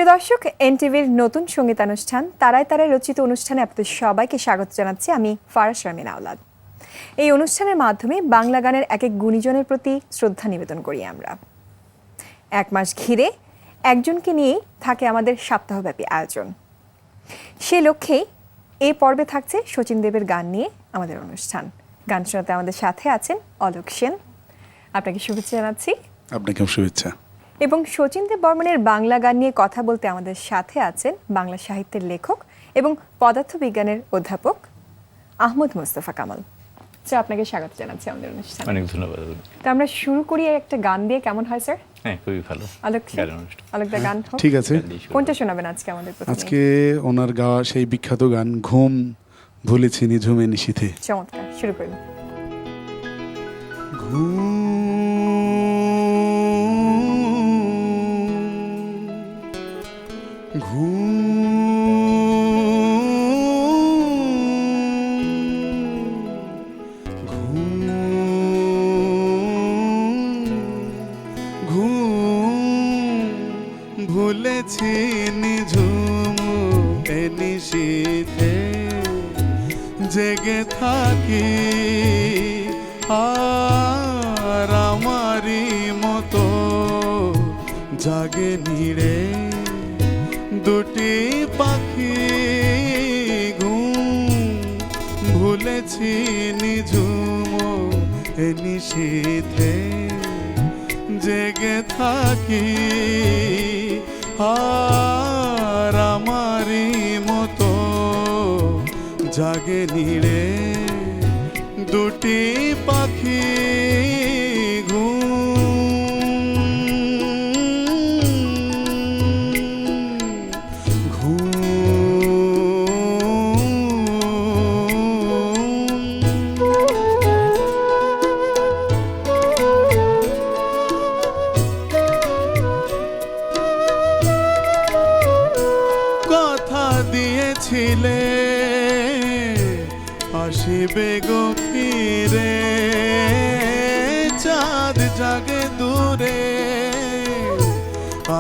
প্রিয় দর্শক, এনটিভির নতুন সঙ্গীতানুষ্ঠান তারায় তারায় রচিত অনুষ্ঠানে আপনাদের সবাইকে স্বাগত জানাচ্ছি আমি ফারাস রামিন আওলাদ। এই অনুষ্ঠানের মাধ্যমে বাংলা গানের এক এক গুণীজনের প্রতি শ্রদ্ধা নিবেদন করি আমরা। এক মাস ঘিরে একজনকে নিয়েই থাকে আমাদের সপ্তাহব্যাপী আয়োজন। সে লক্ষ্যেই এই পর্বে থাকছে শচীন দেবের গান নিয়ে আমাদের অনুষ্ঠান। গান শোনাতে আমাদের সাথে আছেন অলোক সেন। আপনাকে শুভেচ্ছা জানাচ্ছি। আপনাকেও শুভেচ্ছা। এবং শচীন দেব বর্মনের বাংলা গান নিয়ে কথা বলতে আমাদের সাথে আছেন বাংলা সাহিত্যের লেখক এবং পদার্থবিজ্ঞানের অধ্যাপক আহমদ মোস্তফা কামাল। আপনাকে স্বাগত জানাচ্ছি আমাদের অনুষ্ঠানে। অনেক ধন্যবাদ। তো আমরা শুরু করি একটা গান দিয়ে, কেমন হয় স্যার? হ্যাঁ, খুবই ভালো। আলোকদা গান হোক। ঠিক আছে, কোনটা শোনাবেন আজকে আমাদের প্রথমে? আজকে ওনার গাওয়া সেই বিখ্যাত গান ঘুম ভুলেছি নিঝুমে নিশীথে। চমৎকার, শুরু করুন। ভুলেছি নিঝুমে নিশীথে জেগে থাকি আর আমারই মতো জাগে নিড়ে দুটি পাখি ঘুম ভুলেছি নিঝুমে নিশীথে জেগে থাকি আর আমারই মতো জাগে নিড়ে দুটি পাখি ছিলে আসিবে গো ফিরে চাঁদ জাগে দূরে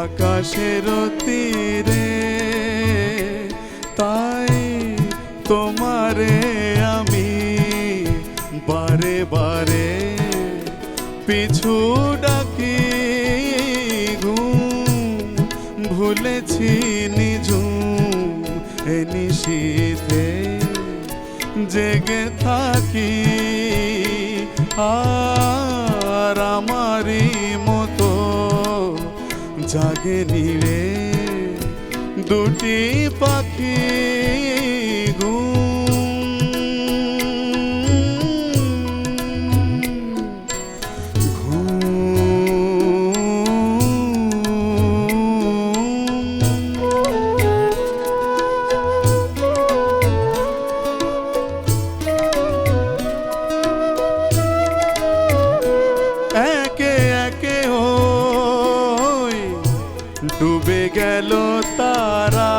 আকাশের তীরে তাই তোমারে আমি বারে বারে পিছু ডাকি ঘুম ভুলেছি নিঝুম নিশীথে জেগে থাকি আর আমারই মতো জাগে নিড়ে দুটি পাখি ডুবে গেল তারা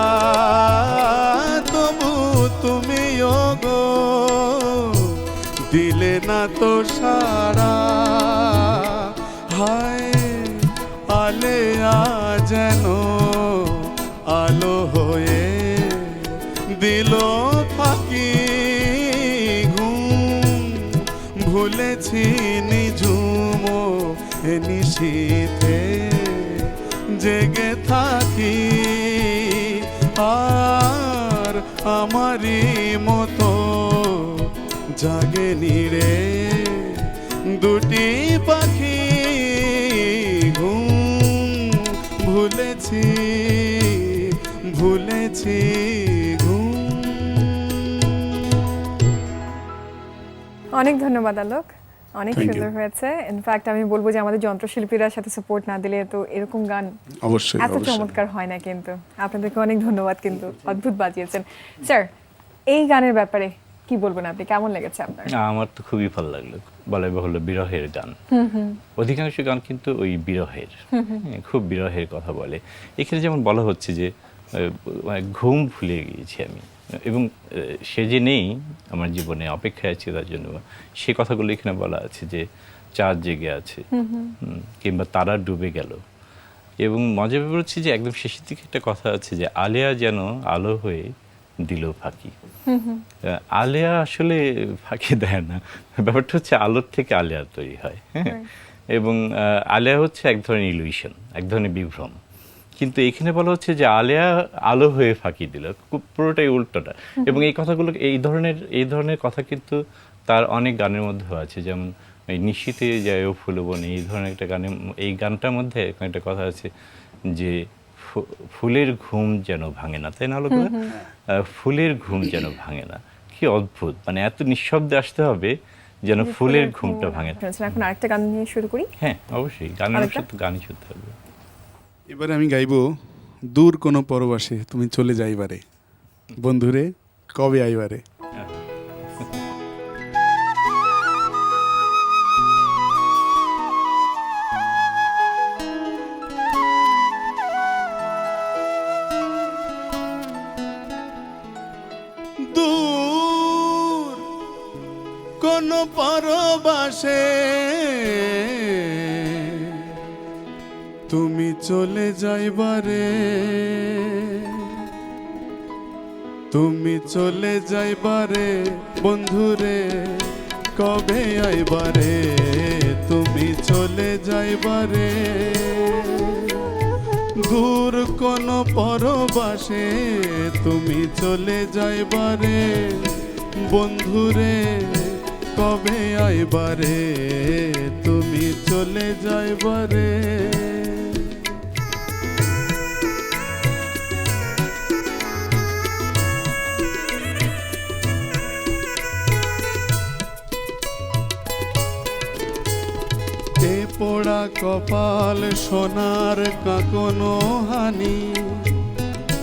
তবু তুমি গো দিলে না তো সারা হায় আলেয়া যেন আলো হয়ে দিল ফাঁকি ঘুম ভুলেছি নিঝুম নিশীথে জেগে থাকি আর আমারই মতো জাগে নিড়ে দুটি পাখি ঘুম ভুলেছি ভুলেছি ঘুম। অনেক ধন্যবাদ আলোক, অনেক সুন্দর হয়েছে। ইনফ্যাক্ট আমি বলবো যে আমাদের যন্ত্রশিল্পীরা সাথে সাপোর্ট না দিলে তো এরকম গান অবশ্যই এত চমৎকার হয় না। কিন্তু আপনাদেরকে অনেক ধন্যবাদ, কিন্তু অদ্ভুত বাজিয়েছেন। স্যার, এই গানের ব্যাপারে কি বলবেন আপনি? কেমন লেগেছে আপনার? আমার তো খুবই ভালো লাগলো। বলাই বাহুল্য বিরহের গান, অধিকাংশ গান কিন্তু ওই বিরহের, খুব বিরহের কথা বলে। এখানে যেমন বলা হচ্ছে যে ঘুম ভুলে গিয়েছি আমি, এবং সে যে নেই আমার জীবনে, অপেক্ষায় আছে তার জন্য, সে কথাগুলো এখানে বলা আছে যে চাঁদ জেগে আছে কিংবা তারা ডুবে গেল, এবং মজার ব্যাপার হচ্ছে যে একদম শেষের দিকে একটা কথা আছে যে আলেয়া যেন আলো হয়ে দিল ফাঁকি। আলেয়া আসলে ফাঁকি দেয় না, ব্যাপারটা হচ্ছে আলোর থেকে আলেয়া তৈরি হয়, হ্যাঁ। এবং আলেয়া হচ্ছে এক ধরনের ইলুশন, এক ধরনের বিভ্রম। কিন্তু এখানে বলা হচ্ছে যে আলেয়া আলো হয়ে ফাঁকি দিল, পুরোটাই উল্টোটা। এবং এই কথাগুলো এই ধরনের কথা কিন্তু তার অনেক গানের মধ্যেও আছে, যেমন এই নিশীথে যায় ফুলবনে, এই ধরনের একটা এই গানটার মধ্যে একটা কথা আছে যে ফুলের ঘুম যেন ভাঙে না, তাই না আলোক? ফুলের ঘুম যেন ভাঙে না, কি অদ্ভুত, মানে এত নিঃশব্দে আসতে হবে যেন ফুলের ঘুমটা ভাঙে না। এখন আরেকটা গান নিয়ে শুরু করি। হ্যাঁ, অবশ্যই গানের সাথে গানই শুনতে হবে। এবারে আমি গাইবো দূর কোনো পরবাসে তুমি চলে যাইবারে, বন্ধুরে কবে আইবারে। দূর কোন পরবাসে তুমি চলে যাইবারে, তুমি চলে যাইবারে, বন্ধুরে কবে আইবারে, তুমি চলে যাইবারে। দূর কোন পরবাসে তুমি চলে যাইবারে, বন্ধুরে কবে আইবারে, তুমি চলে যাইবারে। এ পোড়া কপাল সোনার কাকনো হানি,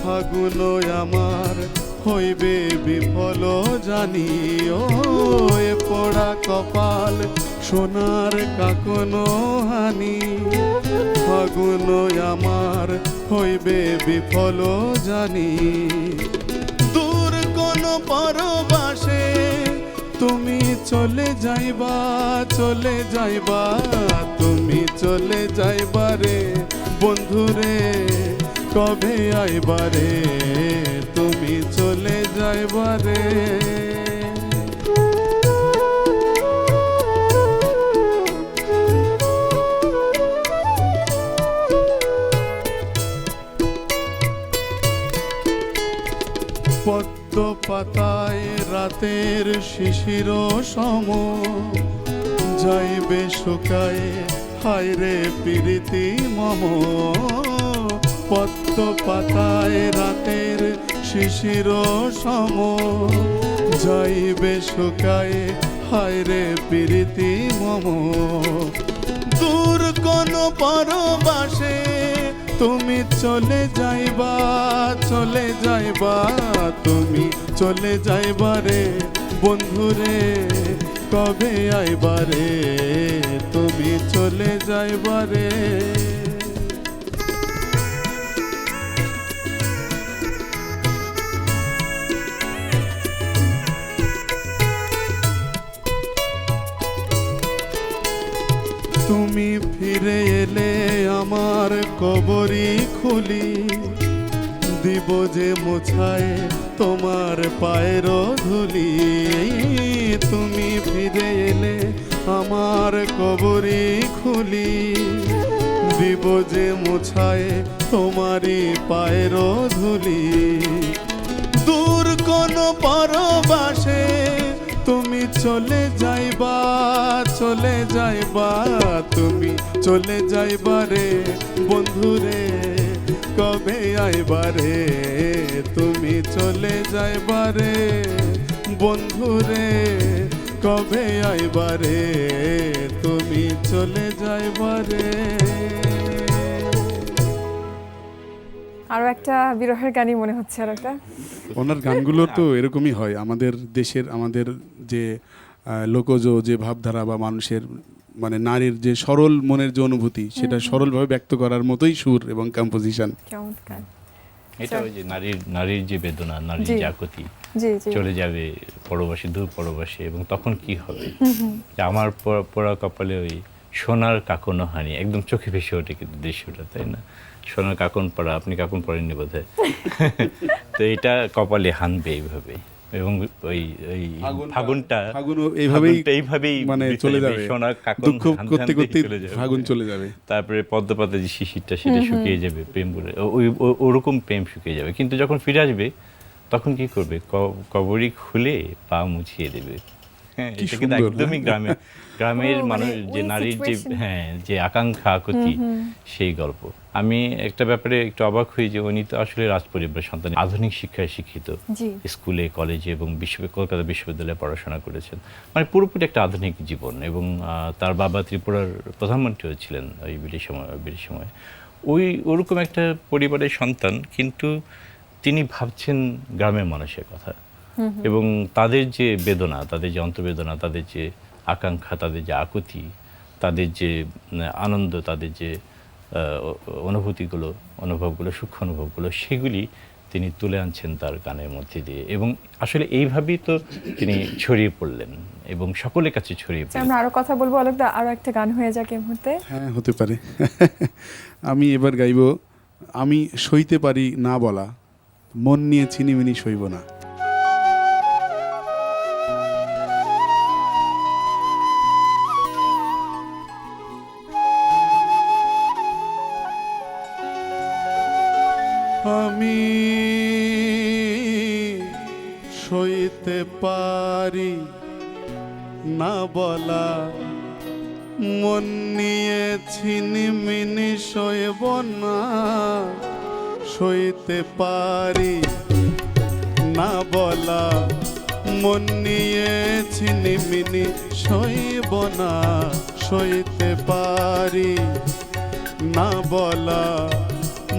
ফাগুন আমার হইবে বিফল জানি। ও এ পোড়া কপাল সোনার কাকনো হানি, ফাগুন আমার হইবে বিফল জানি। দূর কোন পরবাসে তুমি চলে যাইবা, চলে যাইবা, তুমি চলে যাইবারে, বন্ধুরে কবে আইবারে, তুমি চলে যাইবারে। পদ্ম পাতায় রাতের শিশির সম, যাইবে শুকায় হায়রে প্রীতি মম। পদ্ম পাতায় রাতের শিশির সম, যাইবে শুকায় হায়রে প্রীতি মম। দূর কোন পরবাসে তুমি চলে যাইবা, চলে যাইবা, তুমি চলে যাইবারে, বন্ধুরে কবে আইবারে, তুমি চলে যাইবারে। তুমি ফিরে এলে আমার কবরি খুলি, দিব যে মোছায় তোমার পায়ের ধুলি। তুমি ফিরে এলে আমার কবরি খুলি, দিব যে মোছায় তোমারই পায়ের ধুলি। দূর কোন পরবাসে তুমি চলে যাইবা, চলে যাইবা, তুমি চলে যাইবারে, বন্ধুরে কবে আইবারে, তুমি চলে যাইবারে, বন্ধুরে কবে আইবারে, তুমি চলে যাইবারে। আরো একটা বিরহের গানই মনে হচ্ছে। আর একটা ওনার গানগুলো তো এরকমই হয়, আমাদের দেশের, আমাদের যে লোকজ যে ভাবধারা বা মানুষের মানে নারীর যে সরল মনের যে অনুভূতি, সেটা সরলভাবে ব্যক্ত করার মতোই সুর এবং কম্পোজিশন। চমৎকার। এটা ওই যে নারীর যে বেদনা, নারীর জি। জাগতি, জি জি চলে যাবে পরবাসী, দূর পরবাসী, এবং তখন কি হবে, যে আমার পোড়া কপালে ওই সোনার কাকনো হানি, একদম চোখে ভেসে ওঠে কিন্তু দৃশ্যটা, তাই না? সোনার কাকন পরা, আপনি কাকন পরেননি বোধহয়। তো এটা কপালে হানবে এইভাবে, এবং ওই ওই ফাগুনটা এইভাবেই মানে চলে যাবে, সোনার কাকন দুঃখ করতে করতে চলে যাবে, ফাগুন চলে যাবে। তারপরে পদ্মপাতা যে শিশিরটা সেটা শুকিয়ে যাবে, প্রেম বলে ওরকম প্রেম শুকিয়ে যাবে। কিন্তু যখন ফিরে আসবে তখন কি করবে? কবরী খুলে পা মুছিয়ে দেবে। হ্যাঁ, কি এটা কিন্তু সুন্দর, একদমই গ্রামের ও, মানুষ, মানে যে ওই নারীর যে situation। যে আকাঙ্ক্ষা আকুতি, সেই গল্প। আমি একটা ব্যাপারে একটু অবাক হই যে উনি তো আসলে রাজপরিবারের সন্তান, আধুনিক শিক্ষায় শিক্ষিত, জি। স্কুলে, কলেজে এবং কলকাতা বিশ্ববিদ্যালয়ে পড়াশোনা করেছেন। মানে পুরোপুরি একটা আধুনিক জীবন। এবং তার বাবা ত্রিপুরার প্রধানমন্ত্রীও ছিলেন ওই ব্রিটিশ সময়। ওরকম একটা পরিবারের সন্তান, কিন্তু তিনি ভাবছেন গ্রামের মানুষের কথা, এবং তাদের যে বেদনা, তাদের যে অন্তর্বেদনা, তাদের যে আকাঙ্ক্ষা, তাদের যে আকুতি, তাদের যে আনন্দ, তাদের যে অনুভবগুলো, সূক্ষ্ম অনুভবগুলো, সেগুলি তিনি তুলে আনছেন তার গানের মধ্যে দিয়ে। এবং আসলে এইভাবেই তো তিনি ছড়িয়ে পড়লেন এবং সকলের কাছে ছড়িয়ে পড়লেন। আমরা আরো কথা বলবো, অলোকদা, আরো একটা গান হয়ে যাক এই মুহূর্তে। হ্যাঁ, হতে পারে। আমি এবার গাইব আমি সইতে পারি না বলা, মন নিয়ে ছিনিমিনি সইব না। আমি সইতে পারি না বলা, মন নিয়ে ছিনিমিনি সইব না। সইতে পারি না বলা, মন নিয়ে ছিনিমিনি সইব না। সইতে পারি না বলা,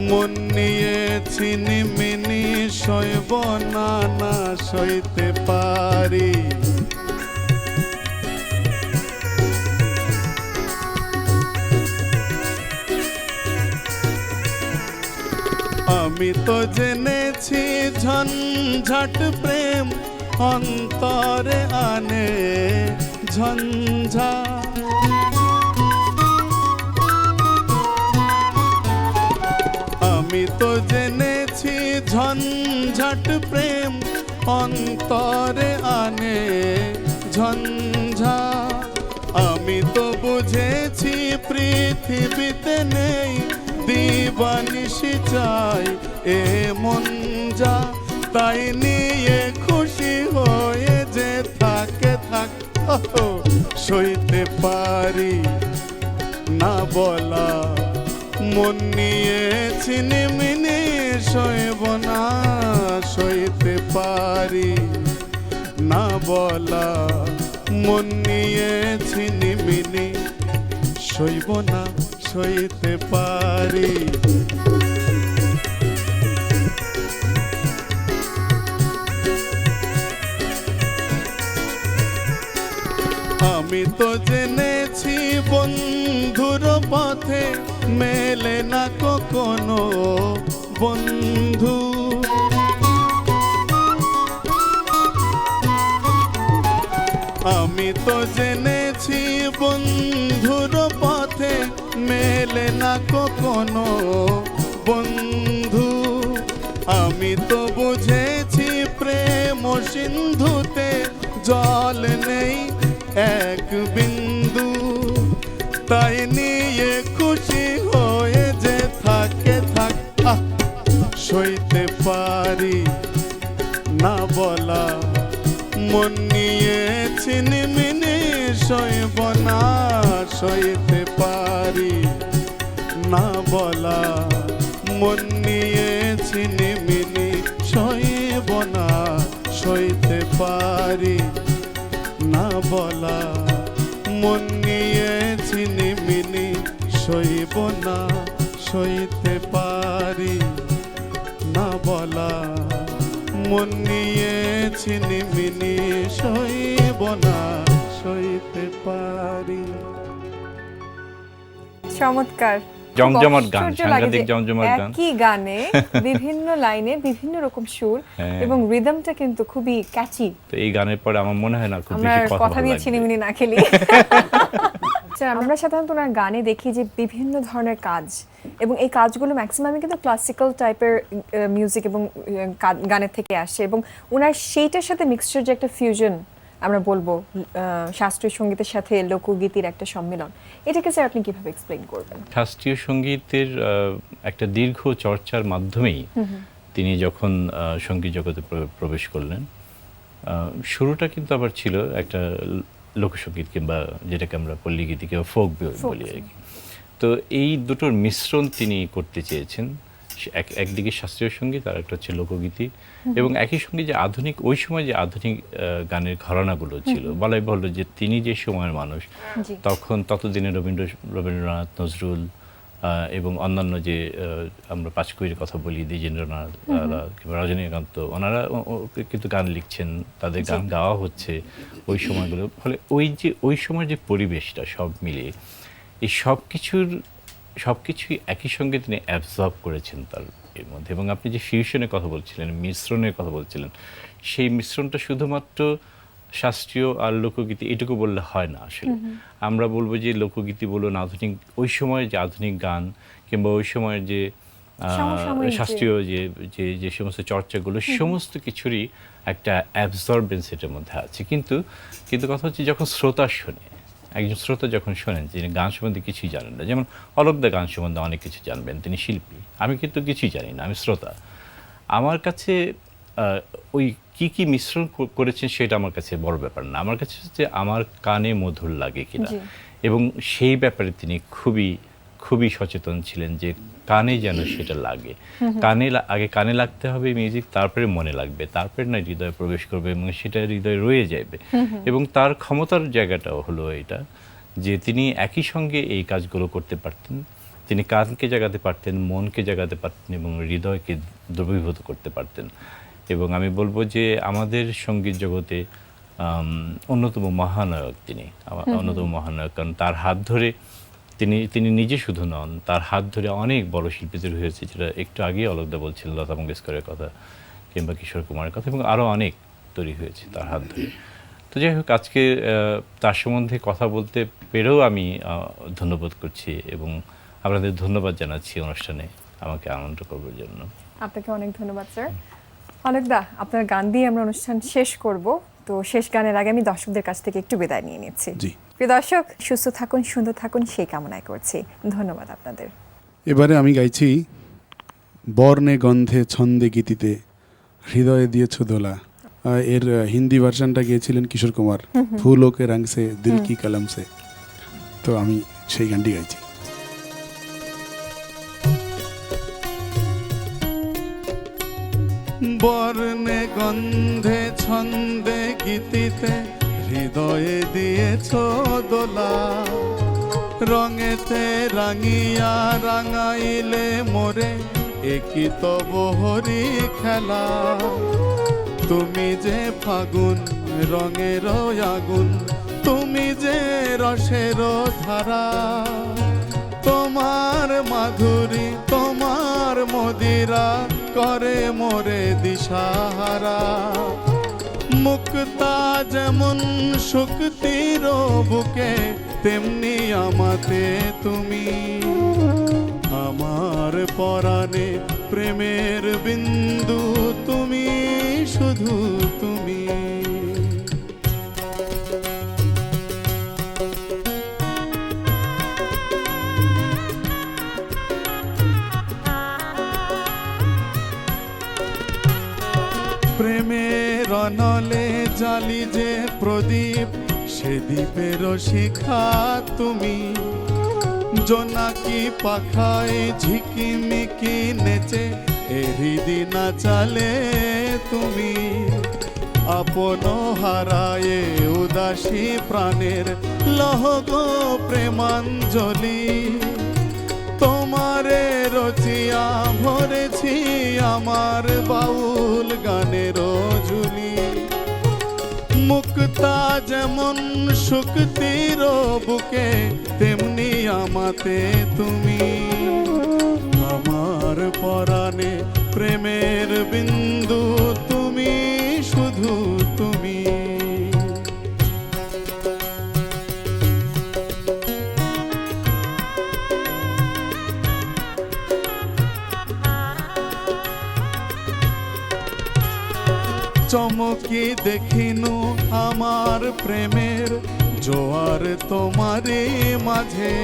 মন নিয়ে ছিনিমিনি সইব না, না সইতে পারি। আমি তো জেনেছি ঝঞ্ঝাট প্রেম অন্তরে আনে ঝঞ্ঝা। আমি তো জেনেছি ঝঞ্ঝাট প্রেম অন্তরে আনে ঝঞ্ঝা। আমি তো বুঝেছি পৃথিবীতে নেই দিবানিশি চাই এ মন যা। তাই নিয়ে খুশি হয়ে যে থাকে থাক, সইতে পারি না বলা, মন নিয়ে ছিনিমিনি সইব না। সইতে পারি না বলা, মন নিয়ে ছিনিমিনি সইব না। সইতে পারি। আমি তো জেনেছি বন্ধুর পথে মেলে না কখনো বন্ধু। আমি তো জেনেছি বন্ধুর পথে মেলে না কখনো বন্ধু। আমি তো বুঝেছি প্রেম সিন্ধুতে জল নেই এক বিন্দু। তাই নিয়ে খুশি হয়ে যে থাকে থাক, সইতে পারি না বলা, মন নিয়ে ছিনিমিনি সইব না। সইতে পারি না বলা, মন নিয়ে ছিনিমিনি সইব না। সইতে পারি না বলা, মন নিয়ে ছিনিমিনি সইব না। সইতে পারি না বলা, মন নিয়ে ছিনিমিনি সইব না। সইতে পারি। চমৎকার, জমজমাট গান, আশ্চর্য লাগে সাংঘাতিক যে জমজমাট গান। একই গানে বিভিন্ন লাইনে বিভিন্ন রকম সুর হ্যাঁ। এবং রিদমটা কিন্তু খুবই ক্যাচি। তো এই গানের পরে আমার মনে হয় না খুব আমরা বেশি কথা কথা ভালো দিয়ে লাগবে। ছিনিমিনি না খেলি। স্যার আমরা সাধারণত ওনার গানে দেখি যে বিভিন্ন ধরনের কাজ, এবং এই কাজগুলো ম্যাক্সিমামই কিন্তু ক্লাসিক্যাল টাইপের মিউজিক এবং গানের থেকে আসে, এবং ওনার সেইটার সাথে মিক্সচার যে একটা ফিউশন আমরা বলবো, শাস্ত্রীয় সঙ্গীতের সাথে লোকগীতির একটা সম্মিলন, এটাকে স্যার আপনি কিভাবে এক্সপ্লেইন করবেন? শাস্ত্রীয় সঙ্গীতের একটা দীর্ঘ চর্চার মাধ্যমেই তিনি যখন সঙ্গীত জগতে প্রবেশ করলেন, শুরুটা কিন্তু আবার ছিল একটা লোকসঙ্গীত কিংবা যেটাকে আমরা পল্লীগীতি কিংবা ফোক বলি আর কি। তো এই দুটোর মিশ্রণ তিনি করতে চেয়েছেন, একদিকে শাস্ত্রীয় সঙ্গীত আর একটা হচ্ছে লোকগীতি, এবং একই সঙ্গে যে আধুনিক, ওই সময় যে আধুনিক গানের ঘরানাগুলো ছিল, বলাই বলল যে তিনি যে সময়ের মানুষ, তখন ততদিনে রবীন্দ্রনাথ, নজরুল এবং অন্যান্য যে আমরা পাঁচকুইয়ের কথা বলি, দ্বিজেন্দ্রনাথ কিংবা রজনীকান্ত, ওনারা কিন্তু গান লিখছেন, তাদের গান গাওয়া হচ্ছে ওই সময়গুলো। ফলে ওই সময় যে পরিবেশটা সব মিলিয়ে এই সবকিছুই একই সঙ্গে তিনি অ্যাবজর্ব করেছেন তার এর মধ্যে। এবং আপনি যে ফিউশনের কথা বলছিলেন, মিশ্রণের কথা বলছিলেন, সেই মিশ্রণটা শুধুমাত্র শাস্ত্রীয় আর লোকগীতি এটুকু বললে হয় না। আসলে আমরা বলবো যে লোকগীতি বলুন, আধুনিক, ওই সময়ের যে আধুনিক গান কিংবা ওই সময়ের যে শাস্ত্রীয় যে সমস্ত চর্চাগুলো, সমস্ত কিছুরই একটা অ্যাবজর্বেন্স এটার মধ্যে আছে। কিন্তু কথা হচ্ছে যখন শ্রোতা শোনে, একজন শ্রোতা যখন শোনেন, যিনি গান সম্বন্ধে কিছুই জানেন না, যেমন অলোকদা গান সম্বন্ধে অনেক কিছু জানবেন, তিনি শিল্পী, আমি কিন্তু কিছুই জানি না, আমি শ্রোতা। আমার কাছে ওই কি মিশ্রণ করেছেন সেটা আমার কাছে বড় ব্যাপার না, আমার কাছে হচ্ছে আমার কানে মধুর লাগে কিনা, এবং সেই ব্যাপারে তিনি খুবই সচেতন ছিলেন যে কানে যেন সেটা লাগে। আগে কানে লাগতে হবে মিউজিক, তারপরে মনে লাগবে, তারপরে না হৃদয়ে প্রবেশ করবে এবং সেটা হৃদয়ে রয়ে যাবে। এবং তার ক্ষমতার জায়গাটাও হলো এটা যে তিনি একই সঙ্গে এই কাজগুলো করতে পারতেন। তিনি কানকে জাগাতে পারতেন, মনকে জাগাতে পারতেন এবং হৃদয়কে দ্রবীভূত করতে পারতেন। এবং আমি বলবো যে আমাদের সঙ্গীত জগতে অন্যতম মহানায়ক তিনি, অন্যতম মহানায়ক, কারণ তার হাত ধরে তিনি নিজে শুধু নন, তার হাত ধরে অনেক বড় শিল্পী তৈরি হয়েছে, যেটা একটু আগেই অলোকদা বলছিলেন, লতা মঙ্গেশকরের কথা কিংবা কিশোর কুমারের কথা, এবং আরও অনেক তৈরি হয়েছে তার হাত ধরে। তো যাই হোক, আজকে তার সম্বন্ধে কথা বলতে পেরেও আমি ধন্যবাদ করছি এবং আপনাদের ধন্যবাদ জানাচ্ছি অনুষ্ঠানে আমাকে আনন্দ করবার জন্য। আপনাকে অনেক ধন্যবাদ স্যার। অলোকদা, আপনার গান দিয়ে আমরা অনুষ্ঠান শেষ করব, তো শেষ গানের আগে আমি দর্শকদের কাছ থেকে একটু বিদায় নিয়ে নিচ্ছি। প্রিয় দর্শক, সুস্থ থাকুন, সুন্দর থাকুন, সেই কামনায় করছি। ধন্যবাদ আপনাদের। এবারে আমি গাইছি বর্ণে গন্ধে ছন্দে গীতিতে হৃদয়ে দিয়েছ দোলা। এর হিন্দি ভার্সনটা গিয়েছিলেন কিশোর কুমার, ফুলো কে রং সে দিল কি কলম সে। তো আমি সেই গানটি গাইছি। বর্ণে গন্ধে ছন্দে গীতিতে হৃদয়ে দিয়েছ দোলা, রঙেতে রাঙিয়া রাঙাইলে মোরে একই তো বহরি খেলা। তুমি যে ফাগুন রঙের আগুন, তুমি যে রসের ধারা, তোমার মাধুরী তোমার মদিরা করে মোরে দিশাহারা। মুক্তা যেমন শক্তির বুকে, তেমনি আমাতে তুমি, আমার পরাণে প্রেমের বিন্দু তুমি, শুধু তুমি। প্রেমের অনলে জালি যে প্রদীপ, সে দ্বীপের শিখা তুমি। জোনাকি পাখায় ঝিকিমিকি নেচে হৃদি নাচালে তুমি। আপন হারায়ে উদাসী প্রাণের লহগ প্রেমাঞ্জলি, তোমারে রচিয়া ভরেছি আমার বাউল গানের ঝুলি। মুক্তা যেমন শক্তির বুকে, তেমনি আমাতে তুমি, আমার পরাণে প্রেমের বিন্দু তুমি, শুধু তুমি। চমকি দেখিনু আমার প্রেমের জোয়ার তোমারই মাঝে,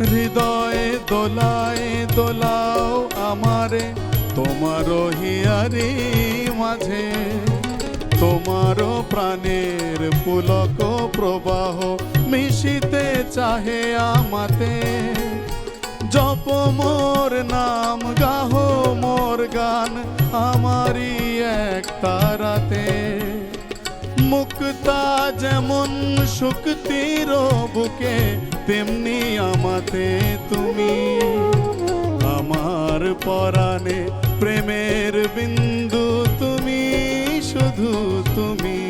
হৃদয়ে দোলায় দোলাও আমারে তোমার হিয়ারি মাঝে, তোমার প্রাণের পুলক প্রবাহ মিশিতে চাহে আমাতে, জপ মোর নাম গাহ মোর গান আমারি এক তারাতে, মুক্তা যেমন শুক্তির বুকে তেমনি আমাতে তুমি, আমার পরাণে প্রেমের বিন্দু তুমি, শুধু তুমি।